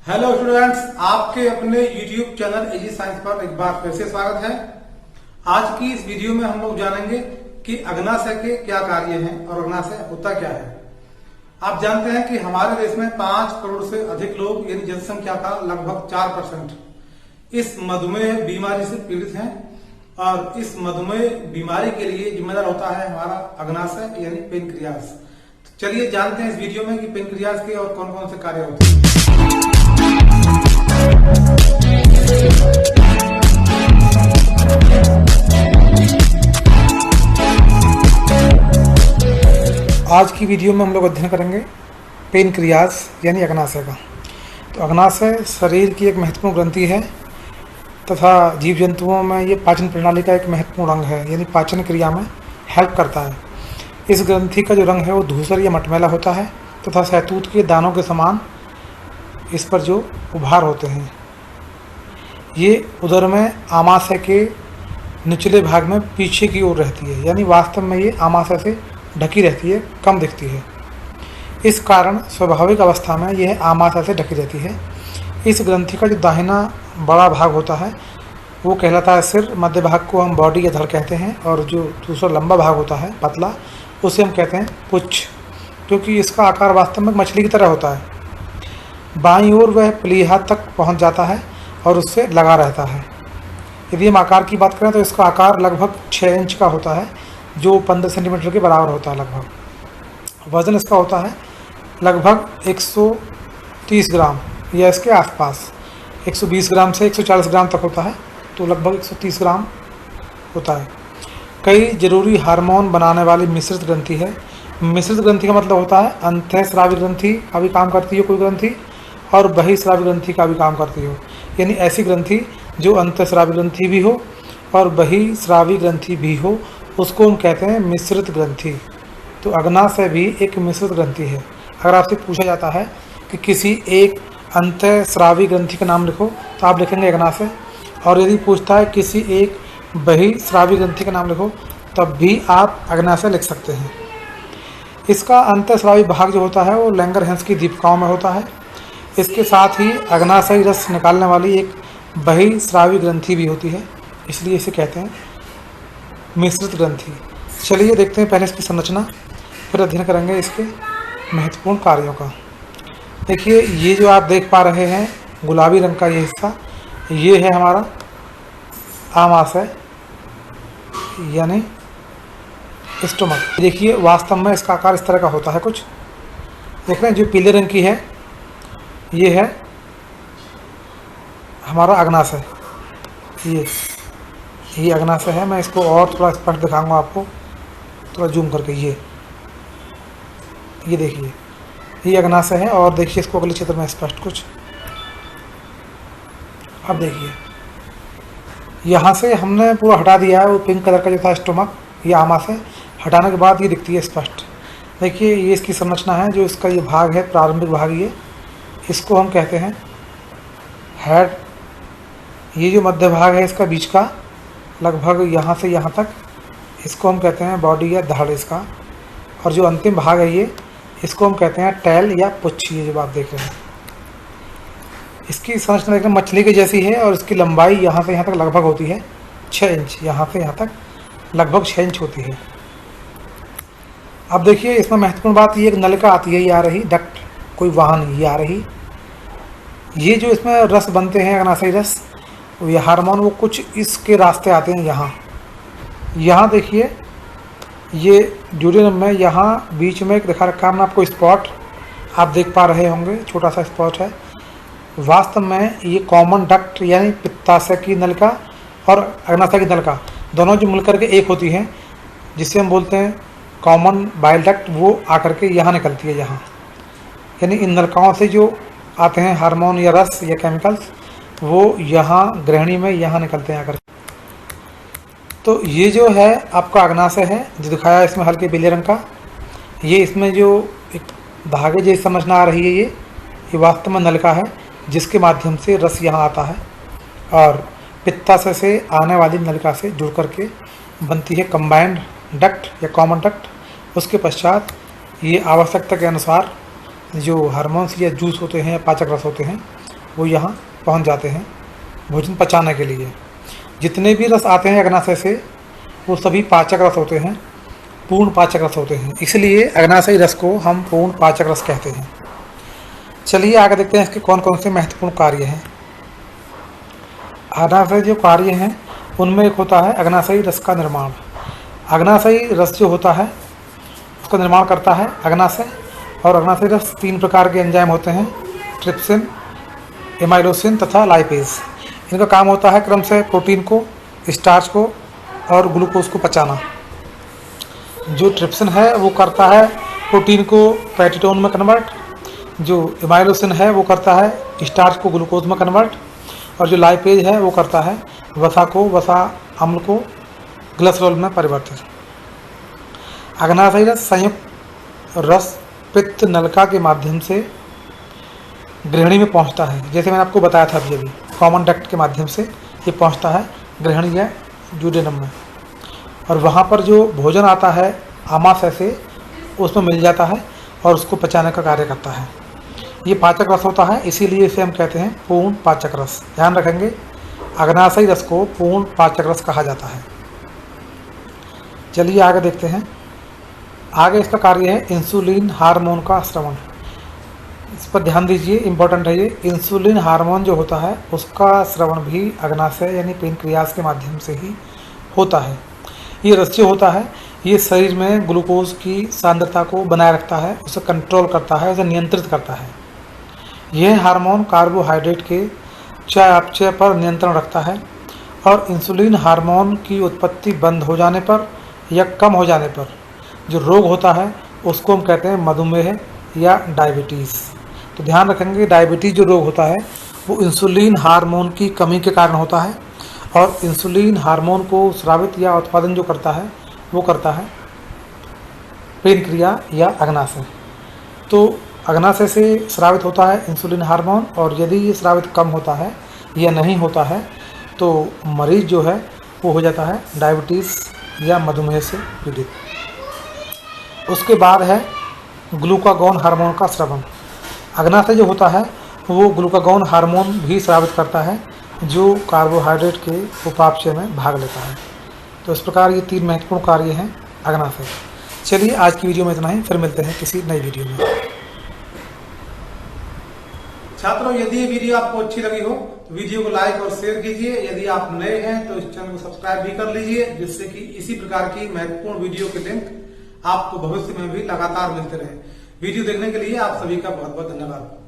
Hello students, आपके अपने YouTube channel easy science पर एक बार फिर से स्वागत है। आज की इस वीडियो में हम लोग जानेंगे कि अग्नाशय के क्या कार्य हैं और अग्नाशय होता क्या है। आप जानते हैं कि हमारे देश में 5 करोड़ से अधिक लोग यानी जनसंख्या का लगभग 4% इस मधुमेह बीमारी से पीड़ित हैं और इस मधुमेह बीमारी के लिए जिम्मेदार होता है हमारा अग्नाशय यानी पेनक्रियास। तो चलिए जानते हैं इस वीडियो में कि पेनक्रियास के और कौन कौन से कार्य होते हैं। आज की वीडियो में हम लोग अध्ययन करेंगे पेनक्रियास यानी अग्नाशय का। तो अग्नाशय शरीर की एक महत्वपूर्ण ग्रंथि है तथा जीव जंतुओं में ये पाचन प्रणाली का एक महत्वपूर्ण अंग है, यानी पाचन क्रिया में हेल्प करता है। इस ग्रंथि का जो रंग है वो धूसर या मटमैला होता है तथा शहतूत के दानों के समान इस पर जो उभार होते हैं। ये उदर में आमाशय के निचले भाग में पीछे की ओर रहती है, यानी वास्तव में ये आमाशय से ढकी रहती है, कम दिखती है। इस कारण स्वाभाविक अवस्था में यह आमाशय से ढकी रहती है। इस ग्रंथि का जो दाहिना बड़ा भाग होता है वो कहलाता है सिर, मध्य भाग को हम बॉडी या धड़ कहते हैं और जो दूसरा लंबा भाग होता है पतला उसे हम कहते हैं पुच्छ, क्योंकि इसका आकार वास्तव में मछली की तरह होता है। बाईं ओर वह प्लीहा तक पहुंच जाता है और उससे लगा रहता है। यदि हम आकार की बात करें तो इसका आकार लगभग 6 इंच का होता है, जो 15 सेंटीमीटर के बराबर होता है लगभग। वज़न इसका होता है लगभग 130 ग्राम या इसके आसपास, 120 ग्राम से 140 ग्राम तक होता है, तो लगभग 130 ग्राम होता है। कई जरूरी हार्मोन बनाने वाली मिश्रित ग्रंथि है। मिश्रित ग्रंथि का मतलब होता है अंतःस्रावी ग्रंथि का भी काम करती हो कोई ग्रंथि और बहिःस्रावी ग्रंथि का भी काम करती हो, यानी ऐसी ग्रंथि जो अंतःस्रावी ग्रंथि भी हो और बहिःस्रावी ग्रंथि भी हो, उसको हम कहते हैं मिश्रित ग्रंथि। तो अग्नाशय भी एक मिश्रित ग्रंथि है। अगर आपसे पूछा जाता है कि किसी एक अंतःस्रावी ग्रंथि का नाम लिखो तो आप लिखेंगे अग्नाशय, और यदि पूछता है किसी एक बहिःस्रावी ग्रंथि का नाम लिखो तब भी आप अग्नाशय लिख सकते हैं। इसका अंतःस्रावी भाग जो होता है वो लैंगरहैंस की दीपिकाओं में होता है। इसके साथ ही अग्नाशयी रस निकालने वाली एक बहिःस्रावी ग्रंथि भी होती है, इसलिए इसे कहते हैं मिश्रित ग्रंथि। चलिए देखते हैं पहले इसकी संरचना, फिर अध्ययन करेंगे इसके महत्वपूर्ण कार्यों का। देखिए ये जो आप देख पा रहे हैं गुलाबी रंग का ये हिस्सा, ये है हमारा आमाशय यानी स्टोमक। देखिए वास्तव में इसका आकार इस तरह का होता है कुछ। देख रहे हैं जो पीले रंग की है ये है हमारा अग्नाशय। ये अग्नाशय है। मैं इसको और थोड़ा स्पष्ट दिखाऊंगा आपको, थोड़ा जूम करके। ये देखिए ये अग्नाशय है और देखिए इसको अगले चित्र में स्पष्ट कुछ। अब देखिए यहाँ से हमने पूरा हटा दिया है वो पिंक कलर का जो था स्टोमक, ये आमाशय हटाने के बाद ये दिखती है स्पष्ट। देखिए ये इसकी संरचना है, जो इसका ये भाग है प्रारंभिक भाग, ये इसको हम कहते हैं हेड। ये जो मध्य भाग है इसका बीच का लगभग यहाँ से यहाँ तक, इसको हम कहते हैं बॉडी या धड़ इसका। और जो अंतिम भाग है ये, इसको हम कहते हैं टेल या पुच्छ। ये जो आप देख रहे हैं इसकी संरचना एकदम मछली की जैसी है और इसकी लंबाई यहाँ से यहाँ तक लगभग होती है 6 इंच, यहाँ से यहाँ तक लगभग 6 इंच होती है। अब देखिए इसमें महत्वपूर्ण बात ये एक नलिका आती है, ये आ रही डक्ट, कोई वाहन ये आ रही। ये जो इसमें रस बनते हैं अग्नाशयी रस, ये हार्मोन वो कुछ इसके रास्ते आते हैं यहाँ देखिए ये ड्यूडेनम में यहाँ बीच में एक दिखा रखा है हमने आपको स्पॉट, आप देख पा रहे होंगे छोटा सा स्पॉट है। वास्तव में ये कॉमन डक्ट यानी पित्ताशय की नलिका और अग्नाशय की नलिका दोनों जो मिलकर के एक होती हैं, जिसे हम बोलते हैं कॉमन बाइल डक्ट, वो आकर के यहाँ निकलती है यहाँ। यानी इन नलिकाओं से जो आते हैं हार्मोन या रस या केमिकल्स वो यहाँ ग्रहणी में यहाँ निकलते हैं आकर। तो ये जो है आपका अग्नाशय है जो दिखाया इसमें हल्के पीले रंग का, ये इसमें जो एक धागे जैसी समझना आ रही है ये वास्तव में नलिका है जिसके माध्यम से रस यहाँ आता है और पित्ताशय से आने वाली नलिका से जुड़ करके बनती है कंबाइंड डक्ट या कॉमन डक्ट। उसके पश्चात ये आवश्यकता के अनुसार जो हार्मोन्स या जूस होते हैं या पाचक रस होते हैं वो यहाँ पहुँच जाते हैं भोजन पचाने के लिए। जितने भी रस आते हैं अग्नाशय से वो सभी पाचक रस होते हैं, पूर्ण पाचक रस होते हैं, इसलिए अग्नाशयी रस को हम पूर्ण पाचक रस कहते हैं। चलिए आगे देखते हैं इसके कौन कौन से महत्वपूर्ण कार्य हैं। अग्नाशय जो कार्य हैं उनमें एक होता है अग्नाशयी रस का निर्माण। अग्नाशयी रस जो होता है उसका निर्माण करता है अग्नाशय, और अग्नाशयी रस 3 प्रकार के एंजाइम होते हैं, ट्रिप्सिन, एमाइलोसिन तथा लाइपेज। इनका काम होता है क्रम से प्रोटीन को, स्टार्च को और ग्लूकोज को पचाना। जो ट्रिप्सिन है वो करता है प्रोटीन को पेप्टिडोन में कन्वर्ट, जो एमाइलोसिन है वो करता है स्टार्च को ग्लूकोज में कन्वर्ट, और जो लाइपेज है वो करता है वसा अम्ल को ग्लिसरॉल में परिवर्तित। अग्नाशयी रस संयुक्त रस पित्त नलिका के माध्यम से गृहिणी में पहुंचता है। जैसे मैंने आपको बताया था अभी कॉमन डक्ट के माध्यम से ये पहुंचता है गृहिणी या ड्यूडेनम में, और वहाँ पर जो भोजन आता है आमाशय से उसमें मिल जाता है और उसको पचाने का कार्य करता है। ये पाचक रस होता है, इसीलिए इसे हम कहते हैं पूर्ण पाचक रस। ध्यान रखेंगे, अग्नाशयी रस को पूर्ण पाचक रस कहा जाता है। चलिए आगे देखते हैं। आगे इसका कार्य है इंसुलिन हार्मोन का स्रवण। इस पर ध्यान दीजिए, इंपॉर्टेंट है ये। इंसुलिन हार्मोन जो होता है उसका स्रवण भी अग्नाशय यानी पेनक्रियास के माध्यम से ही होता है। ये रस जो होता है ये शरीर में ग्लूकोज की सांद्रता को बनाए रखता है, उसे कंट्रोल करता है, उसे नियंत्रित करता है। यह हार्मोन कार्बोहाइड्रेट के चयापचय पर नियंत्रण रखता है, और इंसुलिन हार्मोन की उत्पत्ति बंद हो जाने पर या कम हो जाने पर जो रोग होता है उसको हम कहते हैं मधुमेह या डायबिटीज़। तो ध्यान रखेंगे, डायबिटीज़ जो रोग होता है वो इंसुलिन हार्मोन की कमी के कारण होता है, और इंसुलिन हार्मोन को स्रावित या उत्पादन जो करता है वो करता है पेनक्रिया या अग्नाशय। तो अग्नाशय से स्रावित होता है इंसुलिन हार्मोन, और यदि ये स्रावित कम होता है या नहीं होता है तो मरीज जो है वो हो जाता है डायबिटीज़ या मधुमेह से पीड़ित। उसके बाद है ग्लूकागॉन हार्मोन का स्रवण। अग्नाशय जो होता है वो ग्लूकागॉन हार्मोन भी स्रावित करता है जो कार्बोहाइड्रेट के उपापचय में भाग लेता है। तो इस प्रकार ये 3 महत्वपूर्ण कार्य हैं अग्नाशय। चलिए आज की वीडियो में इतना ही, फिर मिलते हैं किसी नई वीडियो में। छात्रों, यदि ये वीडियो आपको अच्छी लगी हो तो वीडियो को लाइक और शेयर कीजिए। यदि आप नए हैं तो इस चैनल को सब्सक्राइब भी कर लीजिए, जिससे कि इसी प्रकार की महत्वपूर्ण वीडियो के लिंक आपको भविष्य में भी लगातार मिलते रहे। वीडियो देखने के लिए आप सभी का बहुत बहुत धन्यवाद।